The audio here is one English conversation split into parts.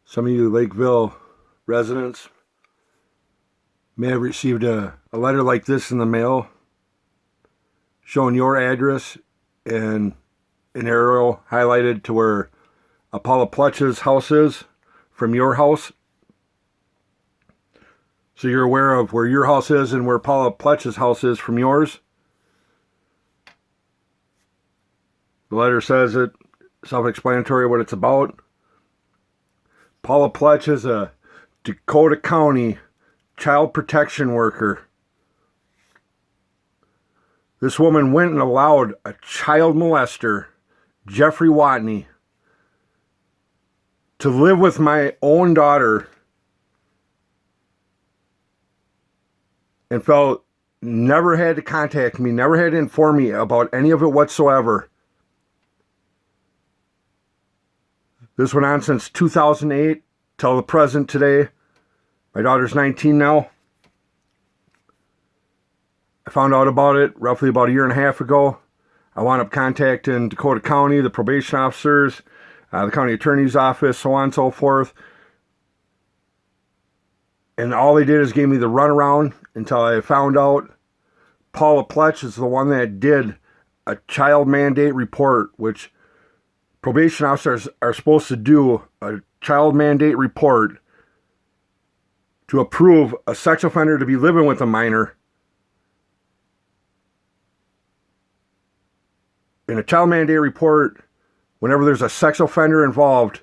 Some of you Lakeville residents may have received a letter like this in the mail showing your address and an arrow highlighted to where PAULA Pletch's house is from your house. So you're aware of where your house is and where PAULA Pletch's house is from yours. The letter says it, self-explanatory what it's about. PAULA Pletch is a Dakota County child protection worker. This woman went and allowed a child molester, Jeffrey Watney, to live with my own daughter and felt never had to contact me, never had to inform me about any of it whatsoever. This went on since 2008 till the present today. My daughter's 19 now. I found out about it roughly about a year and a half ago. I wound up contacting Dakota County, the probation officers, the county attorney's office, so on and so forth. And all they did is gave me the runaround until I found out PAULA Pletch is the one that did a child mandate report, which probation officers are supposed to do a child mandate report to approve a sex offender to be living with a minor. In a child mandate report, whenever there's a sex offender involved,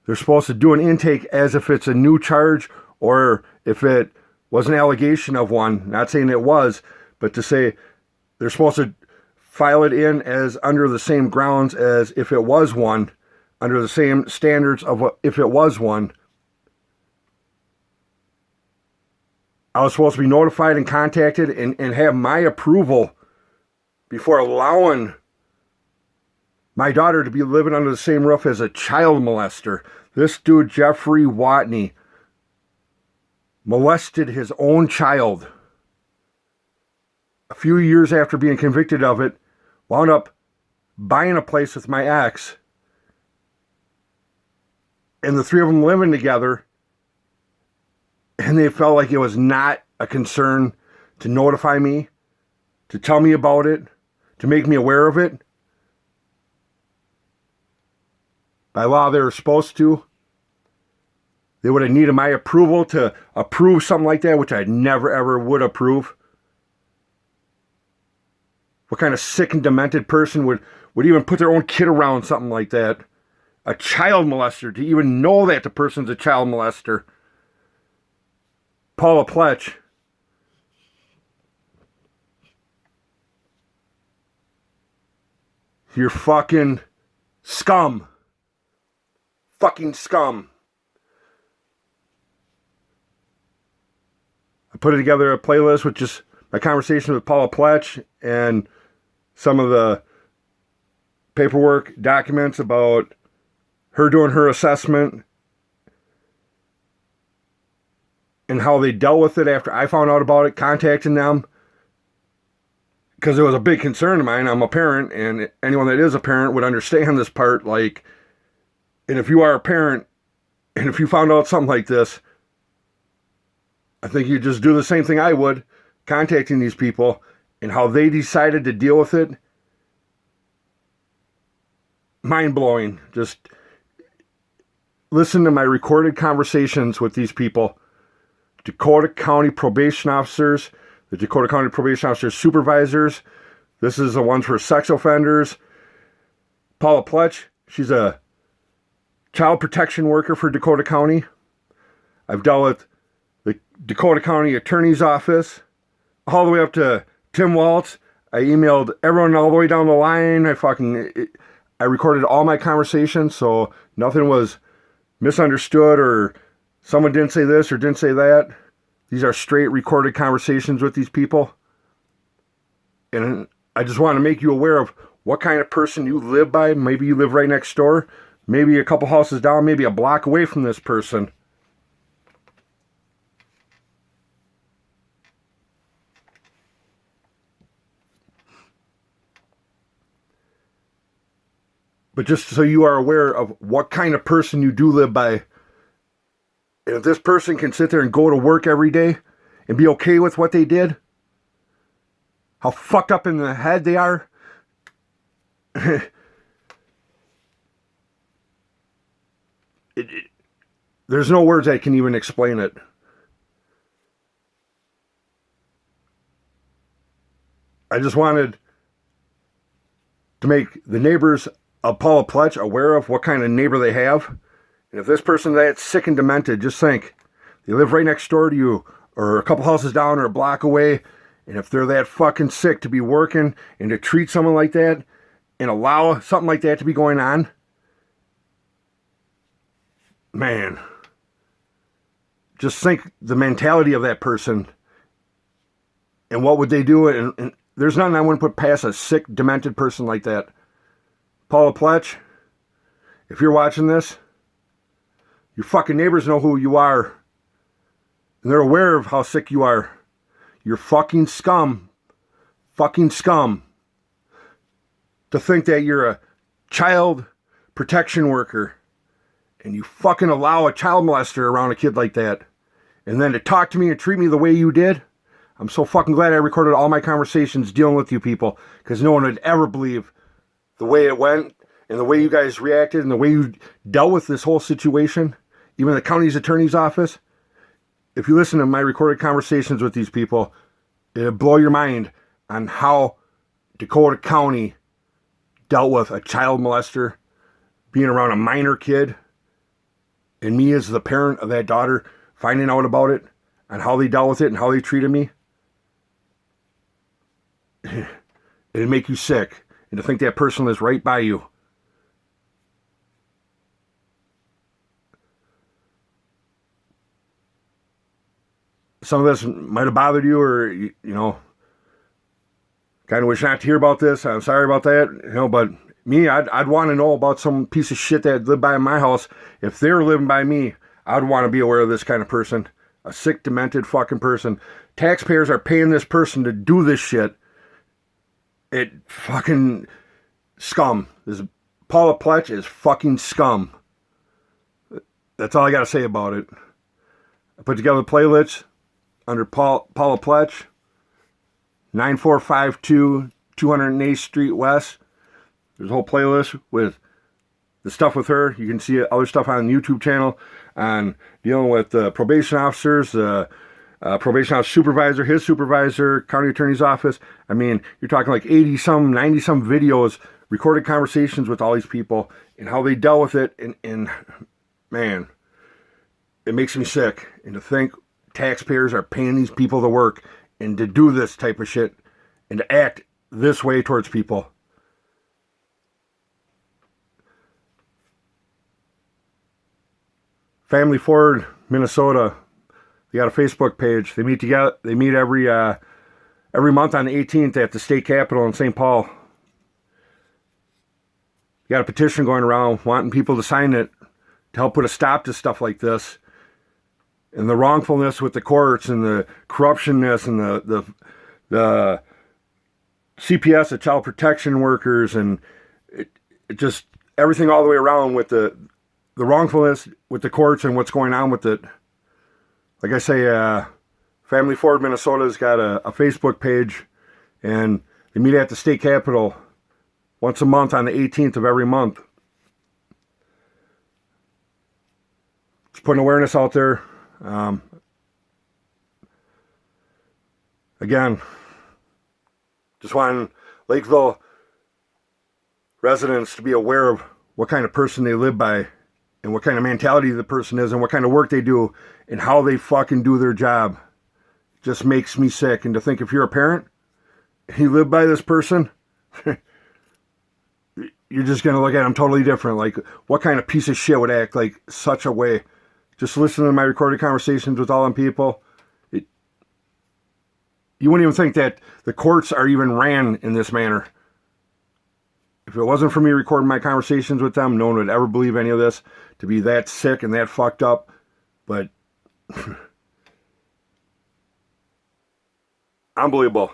they're supposed to do an intake as if it's a new charge or if it was an allegation of one. Not saying it was, but to say they're supposed to file it in as under the same grounds as if it was one, under the same standards of what if it was one. I was supposed to be notified and contacted and have my approval before allowing my daughter to be living under the same roof as a child molester. This dude, Jeffrey Watney, molested his own child. A few years after being convicted of it, wound up buying a place with my ex. And the three of them living together. And they felt like it was not a concern to notify me, to tell me about it, to make me aware of it. By law, they were supposed to. They would have needed my approval to approve something like that, which I never, ever would approve. What kind of sick and demented person would even put their own kid around something like that? A child molester, to even know that the person's a child molester. PAULA Pletch. You're fucking scum. Fucking scum. I put together a playlist with just my conversation with PAULA Pletch and some of the paperwork documents about her doing her assessment and how they dealt with it after I found out about it, contacting them. Because it was a big concern of mine. I'm a parent, and anyone that is a parent would understand this part. Like, and if you are a parent, and if you found out something like this, I think you just do the same thing I would, contacting these people, and how they decided to deal with it. Mind-blowing. Just listen to my recorded conversations with these people. Dakota County probation officers, the Dakota County probation officer supervisors. This is the ones for sex offenders. PAULA Pletch, she's a child protection worker for Dakota County. I've dealt with the Dakota County Attorney's Office, all the way up to Tim Waltz. I emailed everyone all the way down the line. I recorded all my conversations, so nothing was misunderstood or someone didn't say this or didn't say that. These are straight recorded conversations with these people. And I just want to make you aware of what kind of person you live by. Maybe you live right next door. Maybe a couple houses down. Maybe a block away from this person. But just so you are aware of what kind of person you do live by. And if this person can sit there and go to work every day and be okay with what they did, how fucked up in the head they are, there's no words that can even explain it. I just wanted to make the neighbors of Paula Pletch aware of what kind of neighbor they have. And if this person that's sick and demented, just think, they live right next door to you, or a couple houses down, or a block away, and if they're that fucking sick to be working and to treat someone like that and allow something like that to be going on, man, just think the mentality of that person and what would they do. And there's nothing I wouldn't put past a sick, demented person like that. Paula Pletch, if you're watching this, your fucking neighbors know who you are. And they're aware of how sick you are. You're fucking scum. Fucking scum. To think that you're a child protection worker and you fucking allow a child molester around a kid like that. And then to talk to me and treat me the way you did. I'm so fucking glad I recorded all my conversations dealing with you people, because no one would ever believe the way it went and the way you guys reacted and the way you dealt with this whole situation. Even the county's attorney's office. If you listen to my recorded conversations with these people, it'll blow your mind on how Dakota County dealt with a child molester, being around a minor kid, and me as the parent of that daughter finding out about it, and how they dealt with it and how they treated me. It'd make you sick. And to think that person is right by you. Some of this might have bothered you, or, you know, kind of wish not to hear about this. I'm sorry about that. You know, but me, I'd want to know about some piece of shit that lived by my house. If they're living by me, I'd want to be aware of this kind of person. A sick, demented fucking person. Taxpayers are paying this person to do this shit. It fucking scum. This Paula Pletch is fucking scum. That's all I got to say about it. I put together a playlist under Paula Pletch, 9452 208th Street West. There's a whole playlist with the stuff with her. You can see other stuff on the YouTube channel on dealing with probation officers, probation officer supervisor, his supervisor, county attorney's office. I mean, you're talking like 80-some, 90-some videos, recorded conversations with all these people and how they dealt with it. And man, it makes me sick. And to think taxpayers are paying these people to work and to do this type of shit and to act this way towards people. Family Ford, Minnesota. They got a Facebook page. They meet together. They meet every month on the 18th at the state capitol in St. Paul. You got a petition going around wanting people to sign it to help put a stop to stuff like this, and the wrongfulness with the courts and the corruptionness and the CPS, the child protection workers, and it just everything all the way around with the wrongfulness with the courts and what's going on with it. Like I say, Family Ford, Minnesota's got a Facebook page, and they meet at the state capitol once a month on the 18th of every month. Just putting awareness out there. Again, just wanting Lakeville residents to be aware of what kind of person they live by and what kind of mentality the person is and what kind of work they do and how they fucking do their job. It just makes me sick. And to think if you're a parent and you live by this person, you're just going to look at them totally different. Like, what kind of piece of shit would act like such a way? Just listen to my recorded conversations with all them people. You wouldn't even think that the courts are even ran in this manner. If it wasn't for me recording my conversations with them, no one would ever believe any of this to be that sick and that fucked up. But unbelievable.